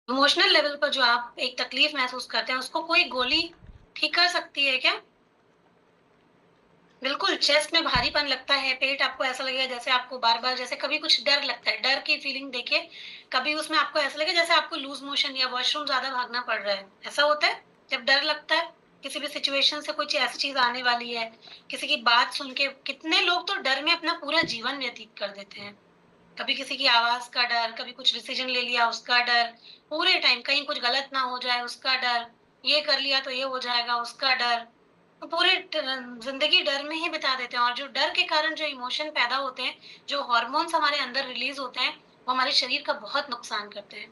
Emotional level पर जो आप एक तकलीफ महसूस करते हैं, उसको कोई गोली ठीक कर सकती है क्या? बिल्कुल, चेस्ट में भारीपन लगता है, पेट आपको ऐसा लगेगा जैसे आपको बार-बार जैसे कभी कुछ डर लगता है, डर की फीलिंग देखिए, कभी उसमें आपको ऐसा लगेगा जैसे आपको लूज़ मोशन या वॉशरूम ज़्यादा भागना पड़ रहा है, ऐसा होता है? जब डर लगता है, किसी भी सिचुएशन से कुछ ऐसी चीज़ आने वाली है, किसी की बात सुन के कितने लोग तो डर में अपना पूरा जीवन व्यतीत कर देते हैं। कभी किसी की आवाज़ का डर, कभी कुछ डिसीज़न ले लिया उसका डर, पूरे टाइम कहीं कुछ गलत ना हो जाए उसका डर, ये कर लिया तो ये हो जाएगा उसका डर। तो पूरे ज़िंदगी डर में ही बिता देते हैं और जो डर के कारण जो इमोशन पैदा होते हैं, जो हार्मोन्स हमारे अंदर रिलीज़ होते हैं, वो हमारे शरीर का बहुत नुकसान करते हैं।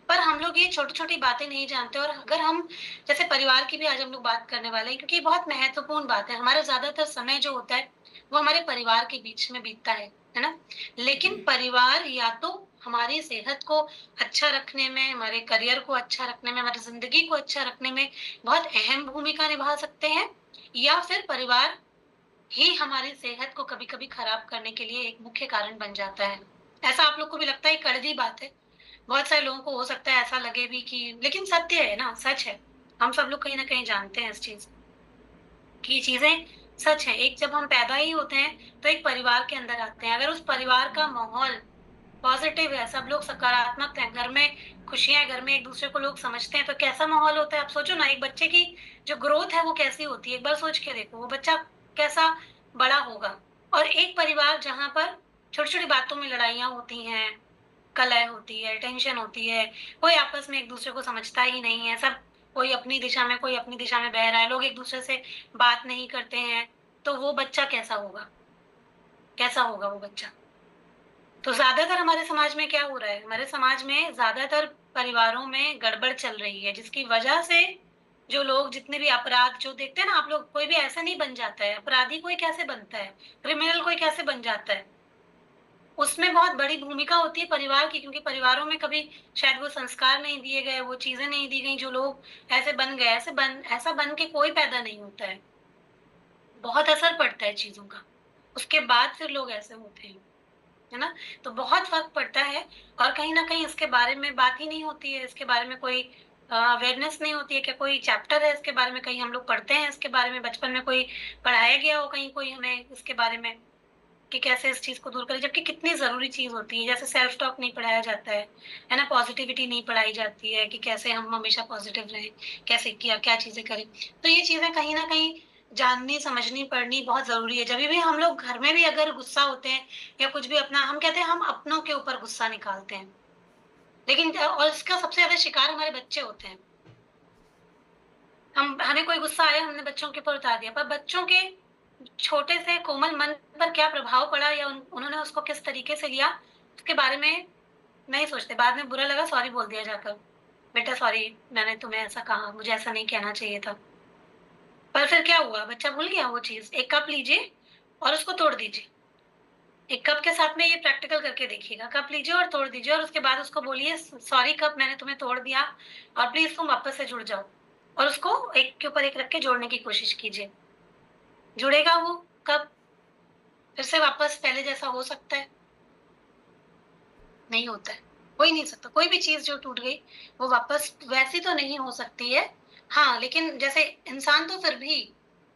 पर हम लोग ये छोटी-छोटी बातें नहीं जानते और अगर हम जैसे परिवार की भी आज हम लोग बात करने वाले हैं क्योंकि ये बहुत महत्वपूर्ण बात है। हमारा ज़्यादातर समय जो होता है, वो हमारे परिवार के बीच में बीतता है ना? लेकिन जी, परिवार या तो हमारी सेहत को अच्छा रखने में, हमारे करियर को अच्छा रखने में, हमारी ज़िंदगी को अच्छा रखने में बहुत अहम भूमिका निभा सकते हैं या फिर परिवार ही हमारी सेहत को कभी-कभी खराब करने के लिए एक मुख्य कारण बन जाता है। ऐसा आप लोग को भी लगता है ये कड़वी बात है? बहुत सारे लोगों को हो सकता है ऐसा लगे भी कि लेकिन सत्य है ना, सच है। हम सब लोग कहीं न कहीं जानते हैं इस चीज़ कि ये चीज़ें सच है। एक जब हम पैदा ही होते हैं, तो एक परिवार के अंदर आते हैं। अगर उस परिवार का माहौल पॉज़िटिव है, सब लोग सकारात्मक हैं, घर में खुशियाँ हैं, घर में एक-दूसरे को लोग समझते हैं, तो कैसा माहौल होता है? आप सोचो ना, एक बच्चे की जो ग्रोथ है, वो कैसी होती है? एक बार सोच के देखो, वो बच्चा कैसा बड़ा होगा। और एक परिवार जहाँ पर छोटी-छोटी बातों में लड़ाइयाँ होती हैं, कलह होती है, टेंशन होती है, कोई आपस में एक-दूसरे को समझता ही नहीं है, सब कोई अपनी दिशा में, कोई अपनी दिशा में बह रहा है, लोग एक-दूसरे से बात नहीं करते हैं, तो वो बच्चा कैसा होगा? कैसा होगा वो बच्चा? तो ज़्यादातर हमारे समाज में क्या हो रहा है? हमारे समाज में ज़्यादातर परिवारों में गड़बड़ चल रही है, जिसकी वजह से जो लोग जितने भी अपराध जो देखते हैं ना आप लोग, कोई भी ऐसा नहीं बन जाता है, अपराधी कोई कैसे बनता है? क्रिमिनल कोई कैसे बन जाता है? उसमें बहुत बड़ी भूमिका होती है परिवार की क्योंकि परिवारों में कभी शायद वो संस्कार नहीं दिए गए, वो चीज़ें नहीं दी गई जो लोग ऐसे बन गए, ऐसा बन के कोई पैदा नहीं होता है। बहुत असर पड़ता है चीज़ों का, उसके बाद फिर लोग ऐसे होते हैं। है ना? तो बहुत फ़र्क पड़ता है और कहीं न कहीं इसके बारे में बात ही नहीं होती है, इसके बारे में कोई अवेयरनेस नहीं होती है कि कोई चैप्टर है इसके बारे में, कहीं हम लोग पढ़ते हैं इसके बारे में, बचपन में कोई पढ़ाया गया हो कहीं कोई हमें इसके बारे में कि कैसे इस चीज़ को दूर करें, जबकि कितनी ज़रूरी चीज़ होती है। जैसे सेल्फ टॉक नहीं पढ़ाया जाता है ना? पॉज़िटिविटी नहीं पढ़ाई जाती है कि कैसे हम हमेशा पॉज़िटिव रहें, कैसे क्या क्या चीज़ें करें। तो ये चीज़ें कहीं न कहीं जाननी, समझनी, पढ़नी बहुत ज़रूरी है। जभी भी हम लोग घर में भी अगर गुस्सा होते हैं या कुछ भी अपना हम कहते हैं हम अपनों के ऊपर गुस्सा निकालते हैं। लेकिन और इसका सबसे ज़्यादा शिकार हमारे बच्चे होते हैं। हम हमें कोई गुस्सा आया हमने बच्चों के ऊपर उतार दिया, पर बच्चों के छोटे से कोमल मन पर क्या प्रभाव पड़ा या उन्होंने उसको किस तरीके से लिया, उसके बारे में नहीं सोचते। बाद में बुरा लगा सॉरी बोल दिया जाकर, बेटा सॉरी मैंने तुम्हें ऐसा कहा, मुझे ऐसा नहीं कहना चाहिए था। पर फिर क्या हुआ? बच्चा भूल गया वो चीज़। एक कप लीजिए और उसको तोड़ दीजिए। एक कप के साथ में ये प्रैक्टिकल करके देखिएगा। कप लीजिए और तोड़ दीजिए और उसके बाद उसको बोलिए सॉरी कप मैंने तुम्हें तोड़ दिया और प्लीज़ तुम वापस से जुड़ जाओ। और उसको एक के ऊपर एक रख के जोड़ने की कोशिश कीजिए। जुड़ेगा वो कप? फिर से वापस पहले जैसा हो सकता है? नहीं होता है। हो ही नहीं सकता। कोई भी चीज़ जो टूट गई, वो वापस वैसी तो नहीं हो सकती है। हाँ, लेकिन जैसे इंसान तो फिर भी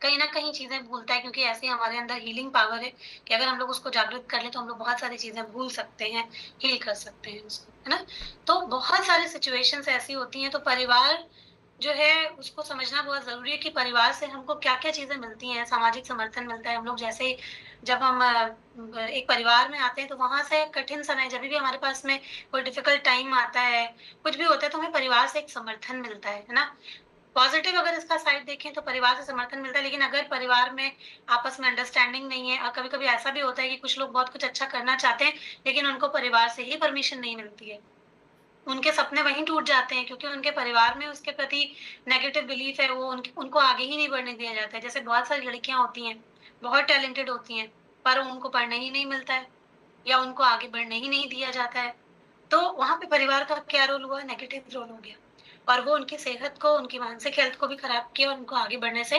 कहीं न कहीं चीज़ें भूलता है क्योंकि ऐसी हमारे अंदर हीलिंग पावर है कि अगर हम लोग उसको जागृत कर लें, तो हम लोग बहुत सारी चीज़ें भूल सकते हैं, हील कर सकते हैं उसको, है ना? तो बहुत सारी सिचुएशंस ऐसी होती हैं, तो परिवार जो है उसको समझना बहुत ज़रूरी है कि परिवार से हमको क्या-क्या चीज़ें मिलती हैं, सामाजिक समर्थन मिलता है। हम लोग जैसे जब हम एक परिवार में आते हैं तो वहाँ से कठिन समय जभी भी हमारे पास में कोई डिफ़िकल्ट टाइम आता है, कुछ भी होता है तो हमें परिवार से एक समर्थन मिलता है ना? पॉज़िटिव अगर इसका साइड देखें तो परिवार से समर्थन मिलता है, लेकिन अगर परिवार में आपस में अंडरस्टैंडिंग नहीं है और कभी-कभी ऐसा भी होता है कि कुछ लोग बहुत कुछ अच्छा करना चाहते हैं, लेकिन उनको परिवार से ही परमिशन नहीं मिलती है। उनके सपने वहीं टूट जाते हैं क्योंकि उनके परिवार में उसके प्रति नेगेटिव बिलीफ है, वो उनको आगे ही नहीं बढ़ने दिया जाता है। जैसे बहुत सारी लड़कियाँ होती हैं, बहुत टैलेंटेड होती हैं, पर उनको पढ़ने ही नहीं मिलता है या उनको आगे बढ़ने ही नहीं दिया जाता है। तो वहाँ पे परिवार का क्या रोल हुआ? नेगेटिव रोल हो गया और वो उनकी सेहत को, उनकी मानसिक हेल्थ को भी खराब किया और उनको आगे बढ़ने से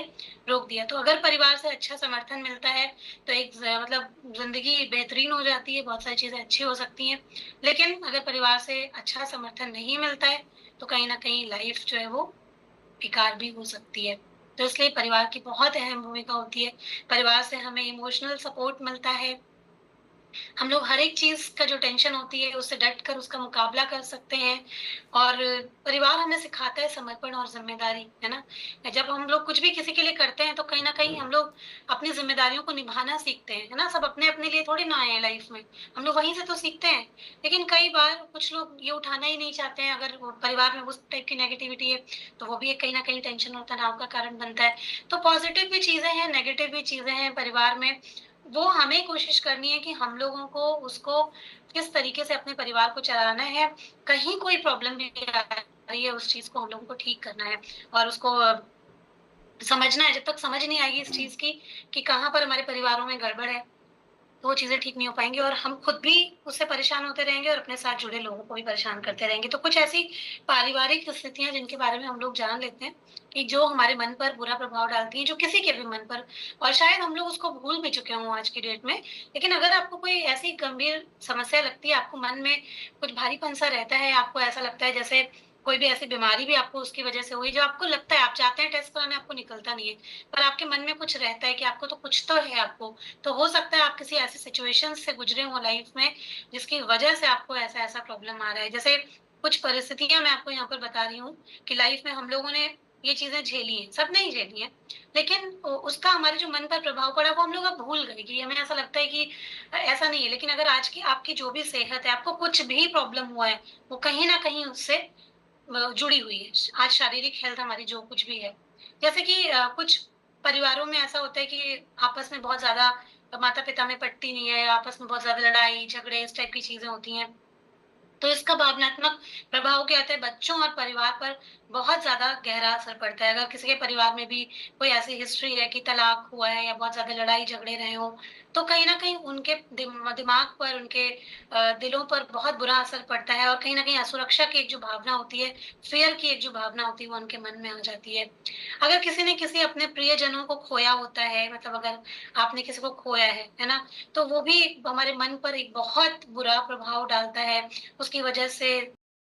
रोक दिया। तो अगर परिवार से अच्छा समर्थन मिलता है, तो एक मतलब ज़िंदगी बेहतरीन हो जाती है, बहुत सारी चीज़ें अच्छी हो सकती हैं। लेकिन अगर परिवार से अच्छा समर्थन नहीं मिलता है, तो कहीं न कहीं लाइफ़ जो है वो बेकार भी हो सकती है। तो इसलिए परिवार की बहुत अहम भूमिका होती है। परिवार से हमें इमोशनल सपोर्ट मिलता है। हम लोग हर एक चीज़ का जो टेंशन होती है, उससे डट कर उसका मुकाबला कर सकते हैं और परिवार हमें सिखाता है समर्पण और ज़िम्मेदारी, है ना? जब हम लोग कुछ भी किसी के लिए करते हैं, तो कहीं न कहीं हम लोग अपनी ज़िम्मेदारियों को निभाना सीखते हैं, है ना? सब अपने-अपने लिए थोड़ी ना आए हैं लाइफ़ में, हम लोग वहीं से तो सीखते हैं। लेकिन कई बार कुछ लोग ये उठाना ही नहीं चाहते हैं, अगर वो परिवार में उस टाइप की नेगेटिविटी है, तो वो भी एक कहीं न कहीं टेंशन और तनाव का कारण बनता है। तो पॉज़िटिव भी चीज़ें हैं, नेगेटिव भी चीज़ें हैं परिवार में, वो हमें कोशिश करनी है कि हम लोगों को उसको किस तरीके से अपने परिवार को चलाना है। कहीं कोई प्रॉब्लम भी आ रही है, उस चीज़ को हम लोगों को ठीक करना है और उसको समझना है। जब तक समझ नहीं आएगी इस चीज़ की कि कहाँ पर हमारे परिवारों में गड़बड़ है, तो वो चीज़ें ठीक नहीं हो पाएँगी और हम खुद भी उससे परेशान होते रहेंगे और अपने साथ जुड़े लोगों को भी परेशान करते रहेंगे। तो कुछ ऐसी पारिवारिक स्थितियाँ जिनके बारे में हम लोग जान लेते हैं कि जो हमारे मन पर बुरा प्रभाव डालती हैं, जो किसी के भी मन पर और शायद हम लोग उसको भूल भी चुके हों आज की डेट में। लेकिन अगर आपको कोई ऐसी गंभीर समस्या लगती है, आपको मन में कुछ भारीपन-सा रहता है, आपको ऐसा लगता है जैसे कोई भी ऐसी बीमारी भी आपको उसकी वज़ह से हुई, जो आपको लगता है आप जाते हैं टेस्ट कराने, आपको निकलता नहीं है। पर आपके मन में कुछ रहता है कि आपको तो कुछ तो है आपको। तो हो सकता है आप किसी ऐसी सिचुएशन से गुज़रे हों लाइफ़ में, जिसकी वजह से आपको ऐसा-ऐसा प्रॉब्लम आ रहा है। जैसे कुछ परिस्थितियाँ मैं आपको यहाँ पर बता रही हूँ कि लाइफ़ में हम लोगों ने ये चीज़ें झेली हैं, सबने ही झेली हैं। लेकिन उसका हमारे जो मन पर प्रभाव पड़ा, वो हम लोग अब भूल गए कि हमें ऐसा लगता है कि ऐसा नहीं है। लेकिन अगर आज की आपकी जो भी सेहत है, आपको कुछ भी प्रॉब्लम हुआ है, वो कहीं न कहीं उससे जुड़ी हुई है। आज शारीरिक हेल्थ हमारी जो कुछ भी है। जैसे कि कुछ परिवारों में ऐसा होता है कि आपस में बहुत ज़्यादा माता-पिता में पटती नहीं है, आपस में बहुत ज़्यादा लड़ाई, झगड़े इस टाइप की चीज़ें होती हैं। तो इसका भावनात्मक प्रभाव क्या होता है बच्चों और परिवार पर बहुत ज़्यादा गहरा असर पड़ता है। अगर किसी के परिवार में भी कोई ऐसी हिस्ट्री है कि तलाक हुआ है या बहुत ज़्यादा लड़ाई-झगड़े रहे हों, तो कहीं न कहीं उनके दिमाग पर, उनके दिलों पर बहुत बुरा असर पड़ता है और कहीं न कहीं असुरक्षा की एक जो भावना होती है, फ़ियर की एक जो भावना होती है, वो उनके मन में आ जाती है। अगर किसी ने किसी अपने प्रियजनों को खोया होता है, मतलब अगर आपने किसी को खोया है ना? तो वो भी हमारे मन पर एक बहुत बुरा प्रभाव डालता है। उसकी वजह से